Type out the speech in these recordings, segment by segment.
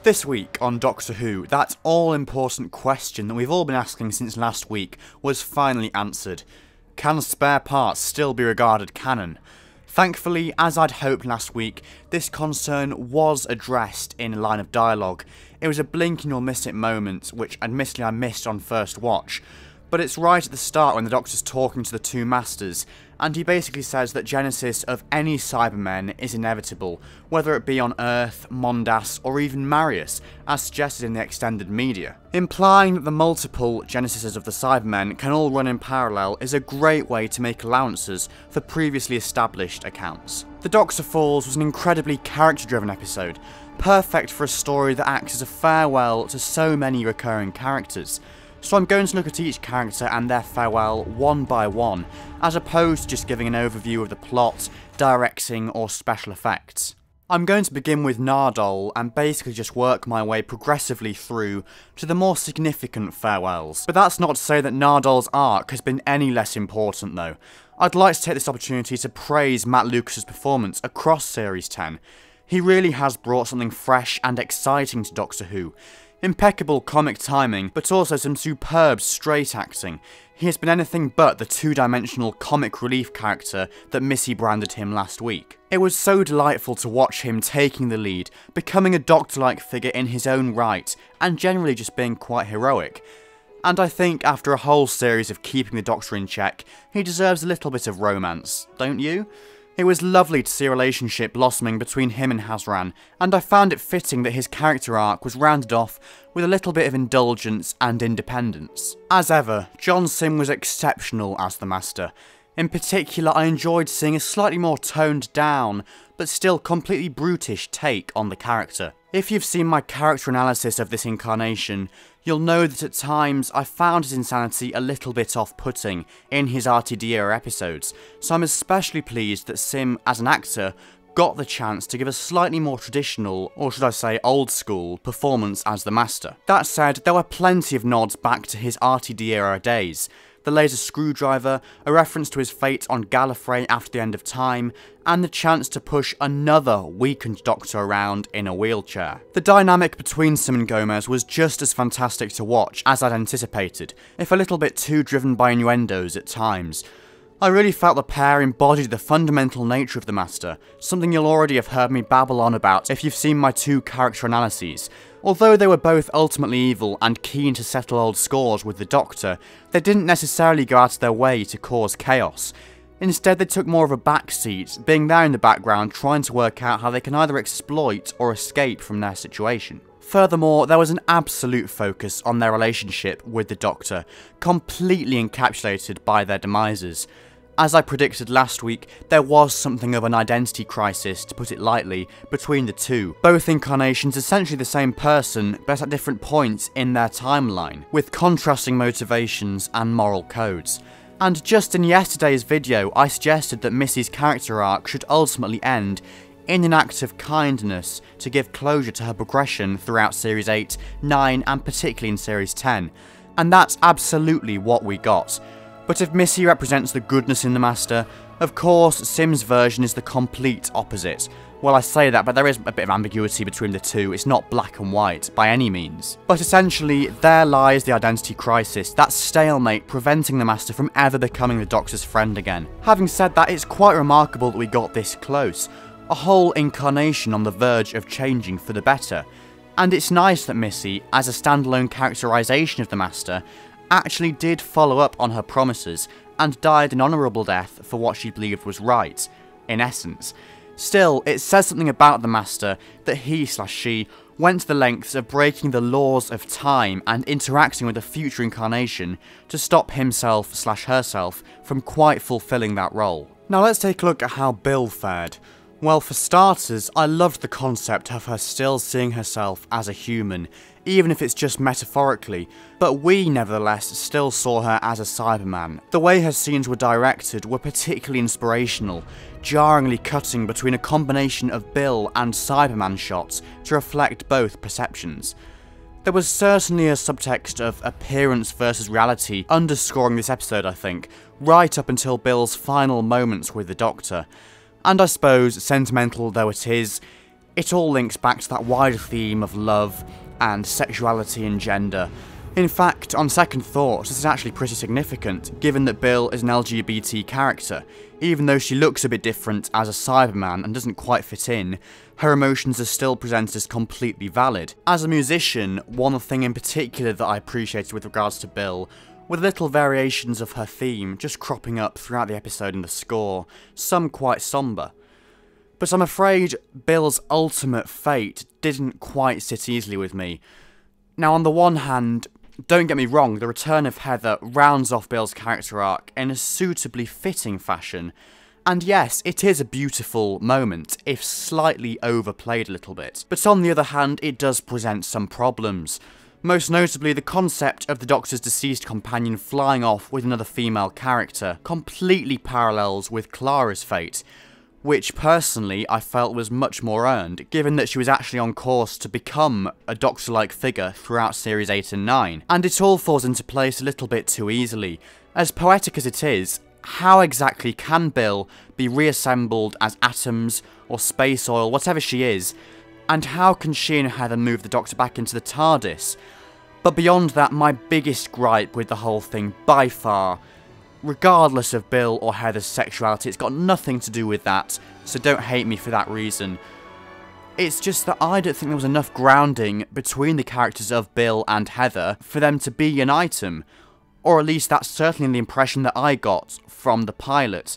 This week on Doctor Who, that all-important question that we've all been asking since last week was finally answered. Can spare parts still be regarded canon? Thankfully, as I'd hoped last week, this concern was addressed in a line of dialogue. It was a blink and you'll miss it moment, which admittedly I missed on first watch. But it's right at the start when the Doctor's talking to the two Masters, and he basically says that genesis of any Cybermen is inevitable, whether it be on Earth, Mondas, or even Marius, as suggested in the extended media. Implying that the multiple genesises of the Cybermen can all run in parallel is a great way to make allowances for previously established accounts. The Doctor Falls was an incredibly character-driven episode, perfect for a story that acts as a farewell to so many recurring characters. So I'm going to look at each character and their farewell one by one, as opposed to just giving an overview of the plot, directing, or special effects. I'm going to begin with Nardole and basically just work my way progressively through to the more significant farewells. But that's not to say that Nardole's arc has been any less important though. I'd like to take this opportunity to praise Matt Lucas's performance across Series 10. He really has brought something fresh and exciting to Doctor Who. Impeccable comic timing, but also some superb straight acting. He has been anything but the two-dimensional comic relief character that Missy branded him last week. It was so delightful to watch him taking the lead, becoming a Doctor-like figure in his own right, and generally just being quite heroic. And I think after a whole series of keeping the Doctor in check, he deserves a little bit of romance, don't you? It was lovely to see a relationship blossoming between him and Hazran, and I found it fitting that his character arc was rounded off with a little bit of indulgence and independence. As ever, John Simm was exceptional as the Master. In particular, I enjoyed seeing a slightly more toned down, but still completely brutish take on the character. If you've seen my character analysis of this incarnation, you'll know that at times I found his insanity a little bit off-putting in his RTD era episodes, so I'm especially pleased that Simm, as an actor, got the chance to give a slightly more traditional, or should I say old school, performance as the Master. That said, there were plenty of nods back to his RTD era days. The laser screwdriver, a reference to his fate on Gallifrey after the end of time, and the chance to push another weakened Doctor around in a wheelchair. The dynamic between Simm and Gomez was just as fantastic to watch as I'd anticipated, if a little bit too driven by innuendos at times. I really felt the pair embodied the fundamental nature of the Master, something you'll already have heard me babble on about if you've seen my two character analyses. Although they were both ultimately evil and keen to settle old scores with the Doctor, they didn't necessarily go out of their way to cause chaos. Instead, they took more of a backseat, being there in the background trying to work out how they can either exploit or escape from their situation. Furthermore, there was an absolute focus on their relationship with the Doctor, completely encapsulated by their demises. As I predicted last week, there was something of an identity crisis, to put it lightly, between the two. Both incarnations essentially the same person, but at different points in their timeline, with contrasting motivations and moral codes. And just in yesterday's video, I suggested that Missy's character arc should ultimately end in an act of kindness to give closure to her progression throughout Series 8, 9, and particularly in Series 10. And that's absolutely what we got. But if Missy represents the goodness in the Master, of course Simm's version is the complete opposite. Well, I say that, but there is a bit of ambiguity between the two. It's not black and white, by any means. But essentially, there lies the identity crisis, that stalemate preventing the Master from ever becoming the Doctor's friend again. Having said that, it's quite remarkable that we got this close. A whole incarnation on the verge of changing for the better. And it's nice that Missy, as a standalone characterisation of the Master, actually did follow up on her promises and died an honourable death for what she believed was right, in essence. Still, it says something about the Master that he/she went to the lengths of breaking the laws of time and interacting with a future incarnation to stop himself/herself from quite fulfilling that role. Now let's take a look at how Bill fared. Well, for starters, I loved the concept of her still seeing herself as a human, even if it's just metaphorically, but we nevertheless still saw her as a Cyberman. The way her scenes were directed were particularly inspirational, jarringly cutting between a combination of Bill and Cyberman shots to reflect both perceptions. There was certainly a subtext of appearance versus reality underscoring this episode, I think, right up until Bill's final moments with the Doctor. And I suppose, sentimental though it is, It all links back to that wider theme of love and sexuality and gender. In fact, on second thoughts, this is actually pretty significant, given that Bill is an LGBT character. Even though she looks a bit different as a Cyberman and doesn't quite fit in, her emotions are still presented as completely valid. As a musician, one thing in particular that I appreciated with regards to Bill were the little variations of her theme just cropping up throughout the episode and the score, some quite somber. But I'm afraid Bill's ultimate fate didn't quite sit easily with me. Now, on the one hand, don't get me wrong, the return of Heather rounds off Bill's character arc in a suitably fitting fashion, and yes, it is a beautiful moment, if slightly overplayed a little bit. But on the other hand, it does present some problems. Most notably, the concept of the Doctor's deceased companion flying off with another female character completely parallels with Clara's fate, which personally I felt was much more earned, given that she was actually on course to become a Doctor-like figure throughout Series 8 and 9. And it all falls into place a little bit too easily. As poetic as it is, how exactly can Bill be reassembled as atoms or space oil, whatever she is, and how can she and Heather move the Doctor back into the TARDIS? But beyond that, my biggest gripe with the whole thing by far, regardless of Bill or Heather's sexuality, it's got nothing to do with that, so don't hate me for that reason. It's just that I don't think there was enough grounding between the characters of Bill and Heather for them to be an item, or at least that's certainly the impression that I got from the pilot.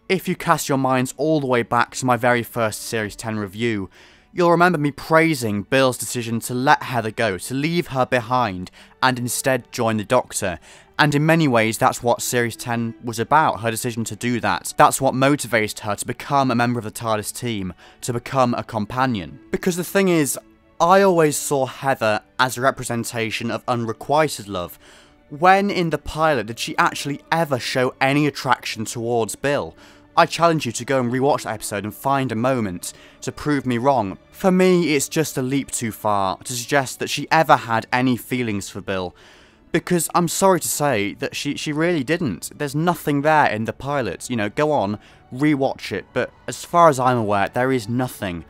If you cast your minds all the way back to my very first Series 10 review, you'll remember me praising Bill's decision to let Heather go, to leave her behind, and instead join the Doctor. And in many ways, that's what Series 10 was about, her decision to do that. That's what motivated her to become a member of the TARDIS team, to become a companion. Because the thing is, I always saw Heather as a representation of unrequited love. When in the pilot did she actually ever show any attraction towards Bill? I challenge you to go and rewatch that episode and find a moment to prove me wrong. For me, it's just a leap too far to suggest that she ever had any feelings for Bill. Because I'm sorry to say that she really didn't. There's nothing there in the pilot. You know, go on, rewatch it, but as far as I'm aware, there is nothing.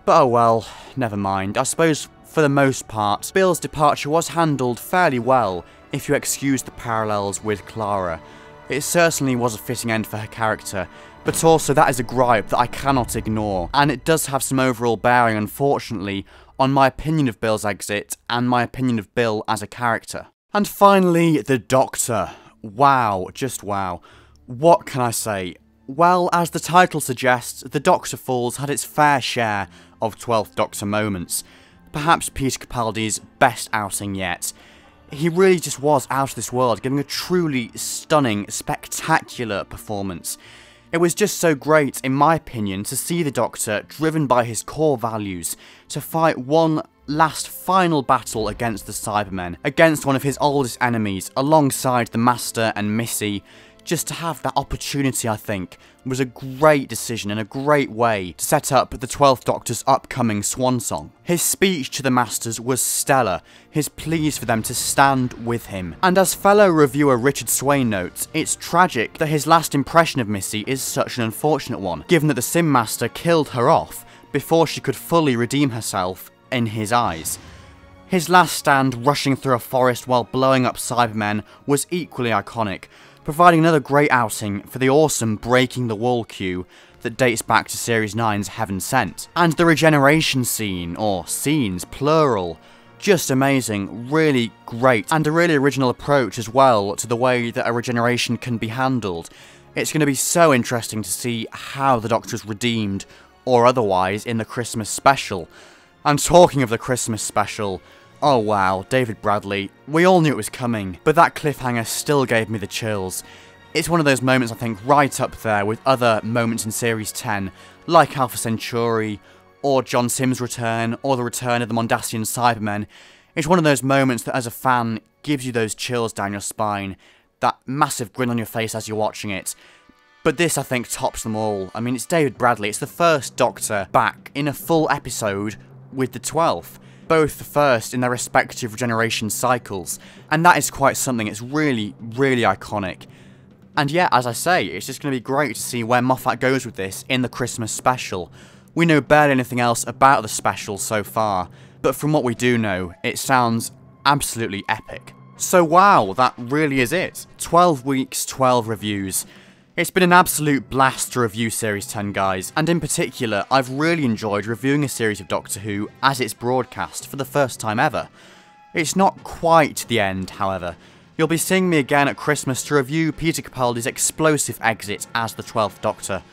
But oh well, never mind. I suppose, for the most part, Bill's departure was handled fairly well, if you excuse the parallels with Clara. It certainly was a fitting end for her character, but also that is a gripe that I cannot ignore, and it does have some overall bearing, unfortunately, on my opinion of Bill's exit, and my opinion of Bill as a character. And finally, the Doctor. Wow, just wow. What can I say? Well, as the title suggests, The Doctor Falls had its fair share of 12th Doctor moments. Perhaps Peter Capaldi's best outing yet. He really just was out of this world, giving a truly stunning, spectacular performance. It was just so great, in my opinion, to see the Doctor, driven by his core values, to fight one last final battle against the Cybermen, against one of his oldest enemies, alongside the Master and Missy. Just to have that opportunity, I think, was a great decision and a great way to set up the 12th Doctor's upcoming swan song. His speech to the Masters was stellar, his pleas for them to stand with him. And as fellow reviewer Richard Swain notes, it's tragic that his last impression of Missy is such an unfortunate one, given that the Sim Master killed her off before she could fully redeem herself in his eyes. His last stand rushing through a forest while blowing up Cybermen was equally iconic, providing another great outing for the awesome Breaking the Wall cue that dates back to Series 9's Heaven Sent. And the regeneration scene, or scenes, plural, just amazing, really great, and a really original approach as well to the way that a regeneration can be handled. It's going to be so interesting to see how the Doctor's redeemed, or otherwise, in the Christmas special. And talking of the Christmas special, oh wow, David Bradley, we all knew it was coming, but that cliffhanger still gave me the chills. It's one of those moments I think right up there with other moments in Series 10, like Alpha Centauri, or John Simm's return, or the return of the Mondasian Cybermen. It's one of those moments that as a fan gives you those chills down your spine, that massive grin on your face as you're watching it. But this, I think, tops them all. I mean, it's David Bradley, it's the first Doctor back in a full episode with the 12th. Both the first in their respective regeneration cycles, and that is quite something. It's really, really iconic. And yeah, as I say, it's just going to be great to see where Moffat goes with this in the Christmas special. We know barely anything else about the special so far, but from what we do know, it sounds absolutely epic. So wow, that really is it. 12 weeks, 12 reviews. It's been an absolute blast to review Series 10, guys, and in particular, I've really enjoyed reviewing a series of Doctor Who as it's broadcast for the first time ever. It's not quite the end, however. You'll be seeing me again at Christmas to review Peter Capaldi's explosive exit as the 12th Doctor.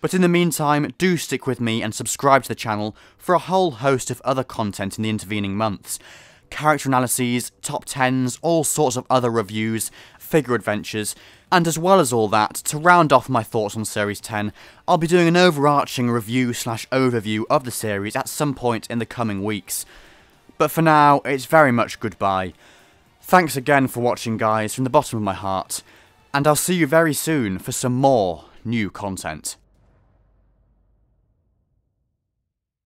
But in the meantime, do stick with me and subscribe to the channel for a whole host of other content in the intervening months. Character analyses, top 10s, all sorts of other reviews, figure adventures, and as well as all that, to round off my thoughts on Series 10, I'll be doing an overarching review/overview of the series at some point in the coming weeks. But for now, it's very much goodbye. Thanks again for watching, guys, from the bottom of my heart, and I'll see you very soon for some more new content.